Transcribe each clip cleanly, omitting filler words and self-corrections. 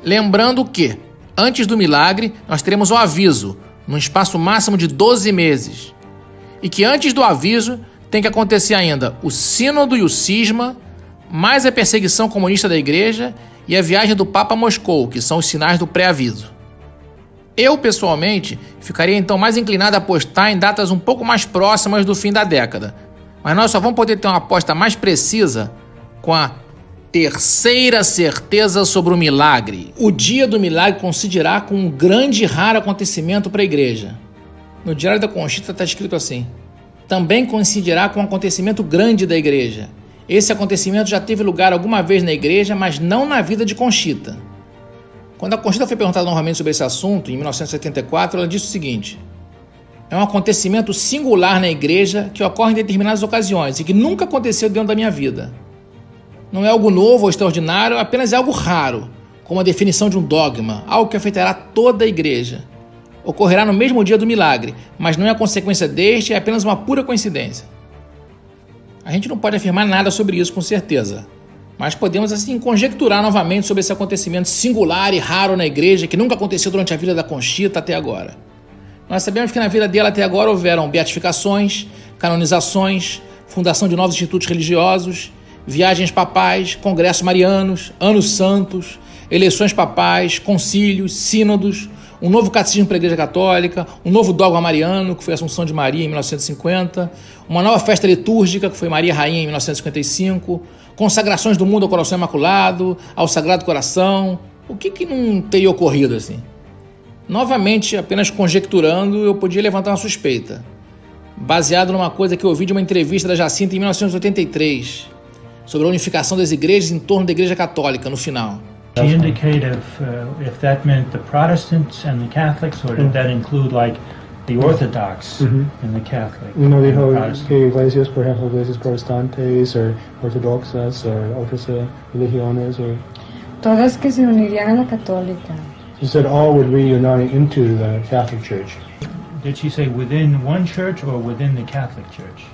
Lembrando que, antes do milagre, nós teremos o aviso, num espaço máximo de 12 meses. E que antes do aviso tem que acontecer ainda o sínodo e o cisma, mais a perseguição comunista da igreja e a viagem do Papa a Moscou, que são os sinais do pré-aviso. Eu, pessoalmente, ficaria então mais inclinado a apostar em datas um pouco mais próximas do fim da década. Mas nós só vamos poder ter uma aposta mais precisa com a terceira certeza sobre o milagre. O dia do milagre coincidirá com um grande e raro acontecimento para a igreja. No Diário da Conchita está escrito assim: também coincidirá com um acontecimento grande da igreja. Esse acontecimento já teve lugar alguma vez na igreja, mas não na vida de Conchita. Quando a Conchita foi perguntada novamente sobre esse assunto, em 1974, ela disse o seguinte: é um acontecimento singular na igreja que ocorre em determinadas ocasiões e que nunca aconteceu dentro da minha vida. Não é algo novo ou extraordinário, apenas é algo raro, como a definição de um dogma, algo que afetará toda a igreja. Ocorrerá no mesmo dia do milagre, mas não é a consequência deste, é apenas uma pura coincidência. A gente não pode afirmar nada sobre isso com certeza, mas podemos assim conjecturar novamente sobre esse acontecimento singular e raro na igreja que nunca aconteceu durante a vida da Conchita até agora. Nós sabemos que na vida dela até agora houveram beatificações, canonizações, fundação de novos institutos religiosos, viagens papais, congressos marianos, anos santos, eleições papais, concílios, sínodos, um novo catecismo para a Igreja Católica, um novo dogma mariano, que foi a Assunção de Maria em 1950, uma nova festa litúrgica, que foi Maria Rainha em 1955, consagrações do mundo ao Coração Imaculado, ao Sagrado Coração. O que não teria ocorrido assim? Novamente, apenas conjecturando, eu podia levantar uma suspeita, baseado numa coisa que eu ouvi de uma entrevista da Jacinta em 1983, sobre a unificação das igrejas em torno da Igreja Católica, no final. She indicated if that meant the Protestants and the Catholics, or did that include like the Orthodox and the Catholic? No dijo que iglesias, por ejemplo, iglesias protestantes o ortodoxas o otras religiones. Todas que se unirían a la católica. She said all would reunite into the Catholic Church. Did she say within one church or within the Catholic Church?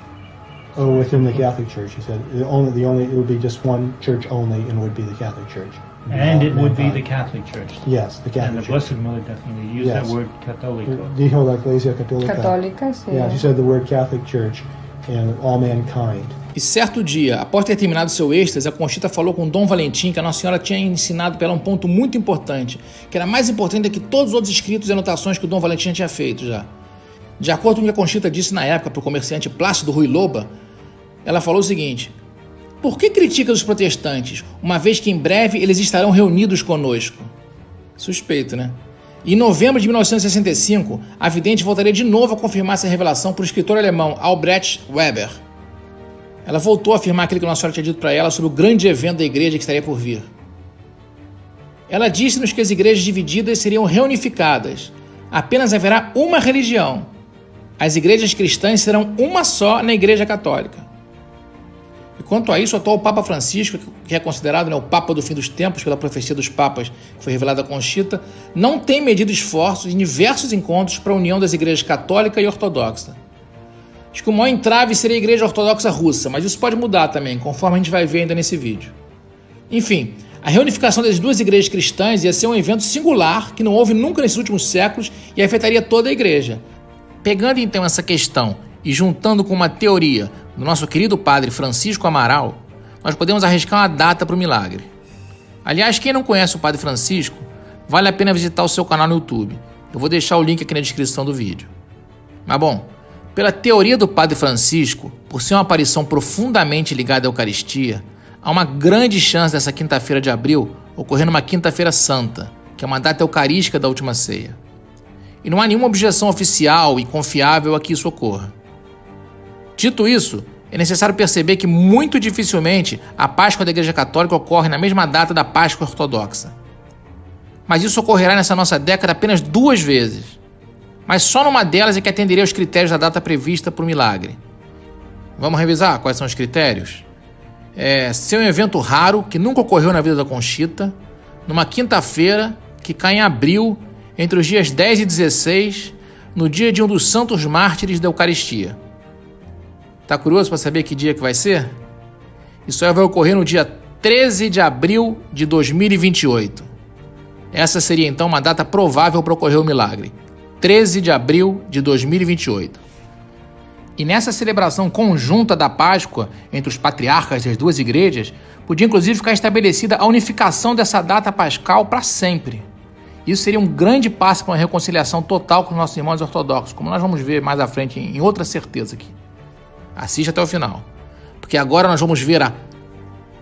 Oh, within the Catholic Church. She said it would be just one church only, and would be the Catholic Church. And it would be the Catholic Church. Yes, the Catholic Church. And the Blessed Mother definitely used that word católico. Dijo la Iglesia Católica. Católica, sí. Yeah, she said the word Catholic Church and all mankind. E certo dia, após ter terminado seu êxtase, a Conchita falou com Dom Valentim que a Nossa Senhora tinha ensinado para ela um ponto muito importante, que era mais importante do que todos os outros escritos e anotações que o Dom Valentim tinha feito já. De acordo com o que a Conchita disse na época para o comerciante Plácido Rui Loba, ela falou o seguinte: por que critica os protestantes, uma vez que em breve eles estarão reunidos conosco? Suspeito, né? E em novembro de 1965, a vidente voltaria de novo a confirmar essa revelação para o escritor alemão Albrecht Weber. Ela voltou a afirmar aquilo que Nossa Senhora tinha dito para ela sobre o grande evento da igreja que estaria por vir. Ela disse-nos que as igrejas divididas seriam reunificadas. Apenas haverá uma religião. As igrejas cristãs serão uma só na Igreja Católica. E quanto a isso, o atual Papa Francisco, que é considerado o Papa do fim dos tempos pela profecia dos Papas, que foi revelada a Conchita, não tem medido esforços em diversos encontros para a união das igrejas católica e ortodoxa. Acho que o maior entrave seria a Igreja Ortodoxa Russa, mas isso pode mudar também, conforme a gente vai ver ainda nesse vídeo. Enfim, a reunificação das duas igrejas cristãs ia ser um evento singular que não houve nunca nesses últimos séculos e afetaria toda a igreja. Pegando então essa questão e juntando com uma teoria do nosso querido padre Francisco Amaral, nós podemos arriscar uma data para o milagre. Aliás, quem não conhece o padre Francisco, vale a pena visitar o seu canal no YouTube. Eu vou deixar o link aqui na descrição do vídeo. Mas bom, pela teoria do padre Francisco, por ser uma aparição profundamente ligada à Eucaristia, há uma grande chance dessa quinta-feira de abril ocorrer numa quinta-feira santa, que é uma data eucarística da última ceia. E não há nenhuma objeção oficial e confiável a que isso ocorra. Dito isso, é necessário perceber que muito dificilmente a Páscoa da Igreja Católica ocorre na mesma data da Páscoa Ortodoxa. Mas isso ocorrerá nessa nossa década apenas 2 vezes. Mas só numa delas é que atenderia aos critérios da data prevista para o milagre. Vamos revisar quais são os critérios? Ser um evento raro que nunca ocorreu na vida da Conchita, numa quinta-feira que cai em abril, entre os dias 10 e 16, no dia de um dos santos mártires da Eucaristia. Tá curioso para saber que dia que vai ser? Isso aí vai ocorrer no dia 13 de abril de 2028. Essa seria então uma data provável para ocorrer o milagre, 13 de abril de 2028. E nessa celebração conjunta da Páscoa entre os patriarcas das duas igrejas, podia inclusive ficar estabelecida a unificação dessa data pascal para sempre. Isso seria um grande passo para uma reconciliação total com os nossos irmãos ortodoxos, como nós vamos ver mais à frente em outra certeza aqui. Assiste até o final, porque agora nós vamos ver a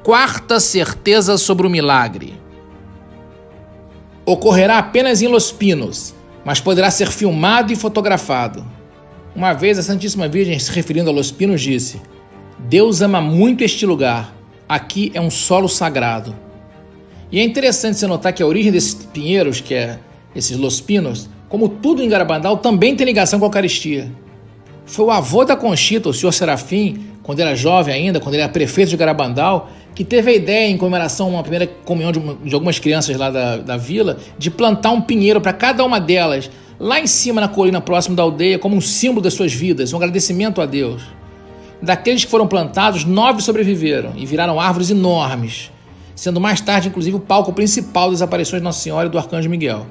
quarta certeza sobre o milagre. Ocorrerá apenas em Los Pinos, mas poderá ser filmado e fotografado. Uma vez a Santíssima Virgem, se referindo a Los Pinos, disse: Deus ama muito este lugar, aqui é um solo sagrado. E é interessante você notar que a origem desses pinheiros, que é esses Los Pinos, como tudo em Garabandal, também tem ligação com a Eucaristia. Foi o avô da Conchita, o senhor Serafim, quando era jovem ainda, quando ele era prefeito de Garabandal, que teve a ideia, em comemoração a uma primeira comunhão de algumas crianças lá da vila, de plantar um pinheiro para cada uma delas, lá em cima na colina próxima da aldeia, como um símbolo das suas vidas, um agradecimento a Deus. Daqueles que foram plantados, 9 sobreviveram e viraram árvores enormes, sendo mais tarde, inclusive, o palco principal das aparições de Nossa Senhora e do Arcanjo Miguel.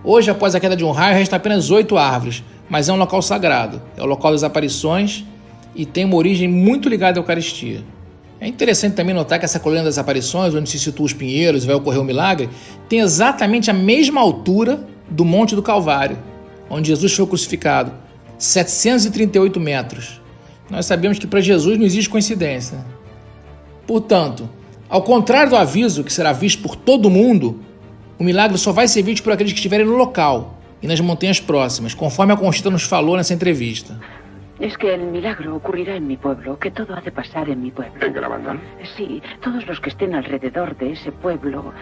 Hoje, após a queda de um raio, restam apenas 8 árvores, mas é um local sagrado, é o local das aparições e tem uma origem muito ligada à Eucaristia. É interessante também notar que essa colina das aparições, onde se situam os pinheiros e vai ocorrer o milagre, tem exatamente a mesma altura do Monte do Calvário, onde Jesus foi crucificado, 738 metros. Nós sabemos que para Jesus não existe coincidência. Portanto, ao contrário do aviso que será visto por todo mundo, o milagre só vai ser visto por aqueles que estiverem no local e nas montanhas próximas, conforme a Conchita nos falou nessa entrevista. Es que el milagro ocurrirá en mi pueblo, que todo ha de pasar en mi pueblo. ¿En Garabandal? Sí, todos los que estén alrededor de ese pueblo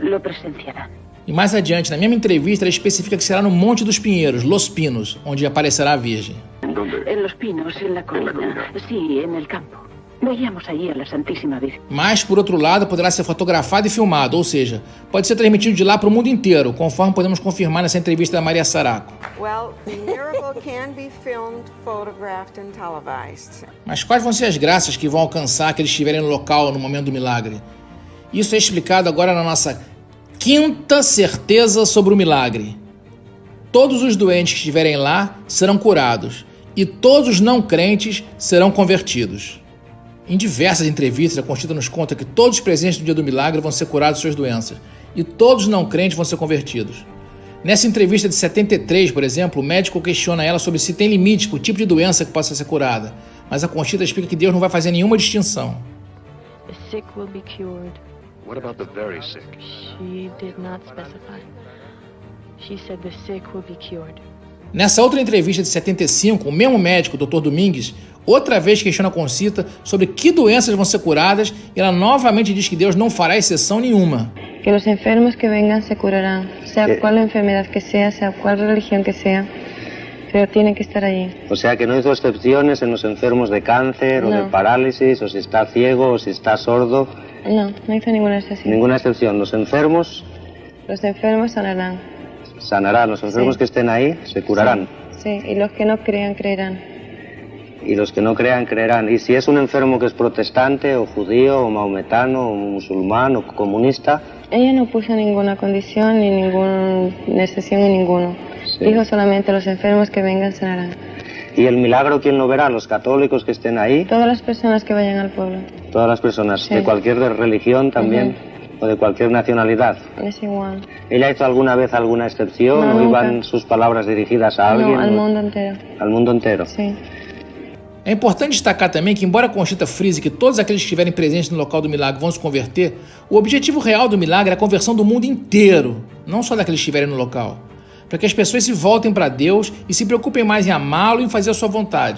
lo presenciarán. E mais adiante, na mesma entrevista, ela especifica que será no Monte dos Pinheiros, Los Pinos, onde aparecerá a Virgem. ¿Dónde? En los pinos, en la colina. Sí, en el campo. Veíamos allí a la Santísima Virgen. Mas, por outro lado, poderá ser fotografado e filmado, ou seja, pode ser transmitido de lá para o mundo inteiro, conforme podemos confirmar nessa entrevista da Maria Saraco. Well, the miracle can be filmed, photographed and televised. Mas quais vão ser as graças que vão alcançar aqueles que estiverem no local no momento do milagre? Isso é explicado agora na nossa quinta certeza sobre o milagre. Todos os doentes que estiverem lá serão curados e todos os não crentes serão convertidos. Em diversas entrevistas, a Conchita nos conta que todos os presentes no dia do milagre vão ser curados de suas doenças e todos os não crentes vão ser convertidos. Nessa entrevista de 73, por exemplo, o médico questiona ela sobre se tem limite para o tipo de doença que possa ser curada, mas a Conchita explica que Deus não vai fazer nenhuma distinção. The sick will be cured. What about the very sick? She did not specify. She said the sick will be cured. Nessa outra entrevista de 75, o mesmo médico, Dr. Domingues, outra vez questiona a Conchita sobre que doenças vão ser curadas e ela novamente diz que Deus não fará exceção nenhuma. Que los enfermos que vengan se curarán, sea cual enfermedad que sea cual religión que sea, pero tienen que estar allí. O sea que no hizo excepciones en los enfermos de cáncer o de parálisis, o si está ciego o si está sordo. No, no hizo ninguna excepción. Ninguna excepción. Los enfermos sanarán. Sanarán. Los enfermos que estén ahí se curarán. Sí, y los que no crean, creerán. Y los que no crean, creerán. Y si es un enfermo que es protestante, o judío, o maometano, o musulmán, o comunista... Ella no puso ninguna condición, ni ninguna excepción en ninguno. Sí. Dijo solamente los enfermos que vengan sanarán. ¿Y el milagro quién lo verá? ¿Los católicos que estén ahí? Todas las personas que vayan al pueblo. Todas las personas, sí. De cualquier religión también, o de cualquier nacionalidad. Es igual. ¿Ella hizo alguna vez alguna excepción No, o nunca. iban sus palabras dirigidas a alguien? No, al mundo entero. Al mundo entero. Sí. É importante destacar também que, embora a Conchita frise que todos aqueles que estiverem presentes no local do milagre vão se converter, o objetivo real do milagre é a conversão do mundo inteiro, não só daqueles que estiverem no local, para que as pessoas se voltem para Deus e se preocupem mais em amá-lo e em fazer a sua vontade.